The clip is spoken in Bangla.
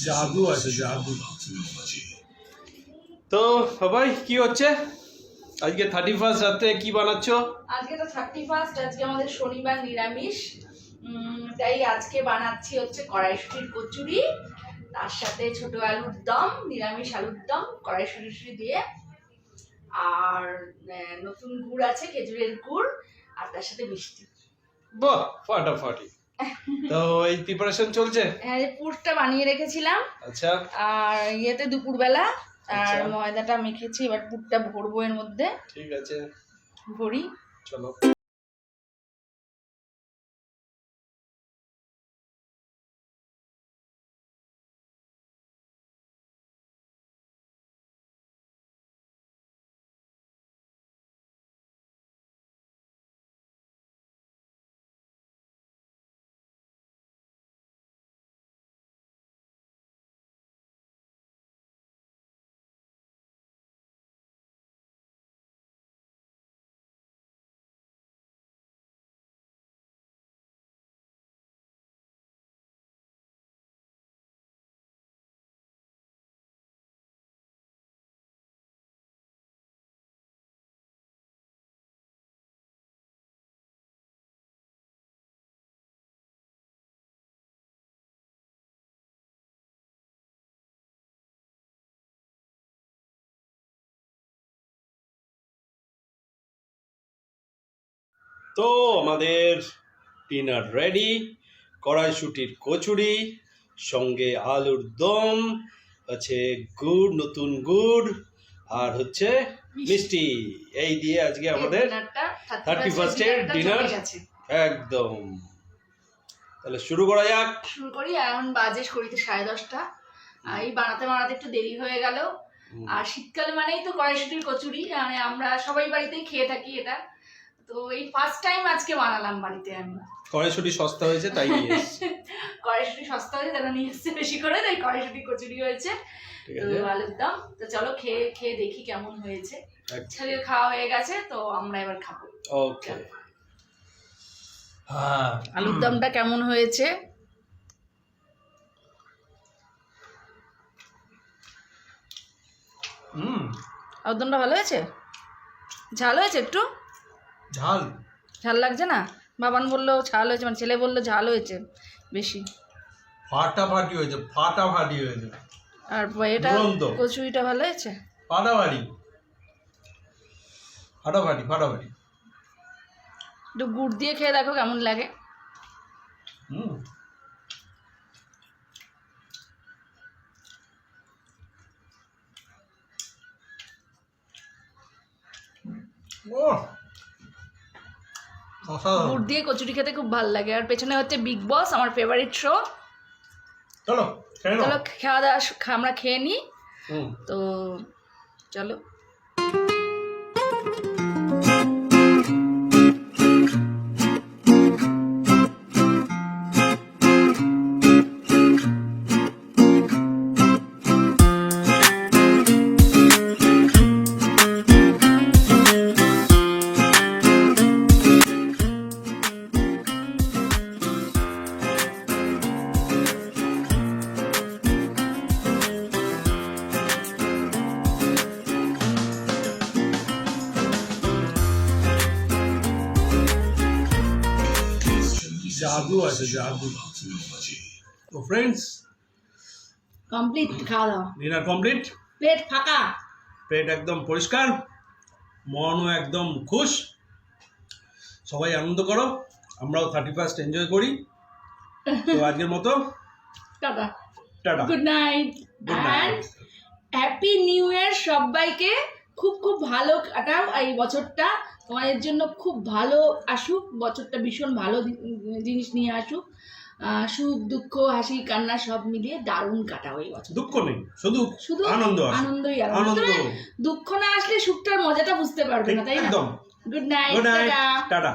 জাদু আছে জাদু। তো সবাই কি হচ্ছে আজকে 31st রাতে কি বানাচ্ছ? আজকে তো 31st, আজকে আমাদের শনিবার নিরামিষ, তাই আজকে বানাচ্ছি হচ্ছে কড়াইশুঁটির কচুরি, তার সাথে ছোট আলুর দম, নিরামিষ আলুর দম কড়াইশুঁটি দিয়ে, আর নতুন গুড় আছে খেজুরের গুড়, আর তার সাথে মিষ্টি। বাহ, ফাটাফাটি। তো এই প্রিপারেশন চলছে? হ্যাঁ, পুরটা বানিয়ে রেখেছিলাম। আচ্ছা। আর ইয়েতে দুপুরবেলা আর ময়দাটা মেখেছি, এবার পুরটা ভরবো এর মধ্যে। ঠিক আছে, ভরি, চলো। তো আমাদের ডিনার রেডি, কড়াইশুঁটির কচুরি, সঙ্গে আলুর দম, আছে গুড়, নতুন গুড়, আর হচ্ছে মিষ্টি। এই দিয়ে আজকে আমাদের 31st এর ডিনার একদম। তাহলে শুরু করা যাক। শুরু করি। এখন বাজে ঘড়িতে 10:30। এই বানাতে বানাতে একটু দেরি হয়ে গেল। আর শীতকালে মানেই তো কড়াইশুঁটির কচুরি, মানে আমরা সবাই বাড়িতেই খেয়ে থাকি এটা। তো এই ফার্স্ট টাইম আজকে বানালাম বাড়িতে আমি। কড়াইশুঁটি সস্তা হয়েছে তাই নিয়ে এসেছি। কড়াইশুঁটি সস্তা হয়েছে তারা নিয়ে এসেছে বেশি করে, তাই কড়াইশুঁটি কচুরি হয়েছে। তো আলুর দম। তো চলো খেয়ে দেখি কেমন হয়েছে। ছেলের খাওয়া হয়ে গেছে, তো আমরা এবার খাবো। ওকে। আলুর দমটা কেমন হয়েছে? আলুর দমটা ভালো হয়েছে? ঝাল হয়েছে একটু? ঝাল লাগছে না? বাবান বললো ঝাল হয়েছে, মানে ছেলে বললো ঝাল হয়েছে বেশি। ফাটাফাটি হয়েছে, ফাটাফাটি হয়েছে। আর এটা কচুরিটা ভালো হয়েছে? ফাটাফাটি ফাটাফাটি ফাটাফাটি। একটু গুড় দিয়ে খেয়ে দেখো কেমন লাগে। গুড় দিয়ে কচুরি খেতে খুব ভালো লাগে। আর পেছনে হচ্ছে বিগ বস, আমার ফেভারিট শো। চলো চলো খাওয়া দাওয়া আমরা খেয়ে নিই। তো চলো। জাদু আছে জাদু। তো ফ্রেন্ডস, কমপ্লিট খাওয়া দাওয়া, ডিনার কমপ্লিট, প্লেট ফাঁকা, পেট একদম পরিষ্কার, মনও একদম খুশ। সবাই আনন্দ করো, আমরাও 31st এনজয় করি। তো আজকের মতো tata tata, good night and happy new year সবাইকে। খুব খুব ভালো কাটাও এই বছরটা, তোমাদের জন্য খুব ভালো আসুক বছরটা, ভীষণ ভালো জিনিস নিয়ে আসুক। সুখ দুঃখ হাসি কান্না সব মিলিয়ে দারুণ কাটাও এই বছর। দুঃখ নেই, শুধু শুধু আনন্দই আনন্দ। দুঃখ না আসলে সুখটার মজাটা বুঝতে পারবে না, তাই না? একদম। Good night, tata.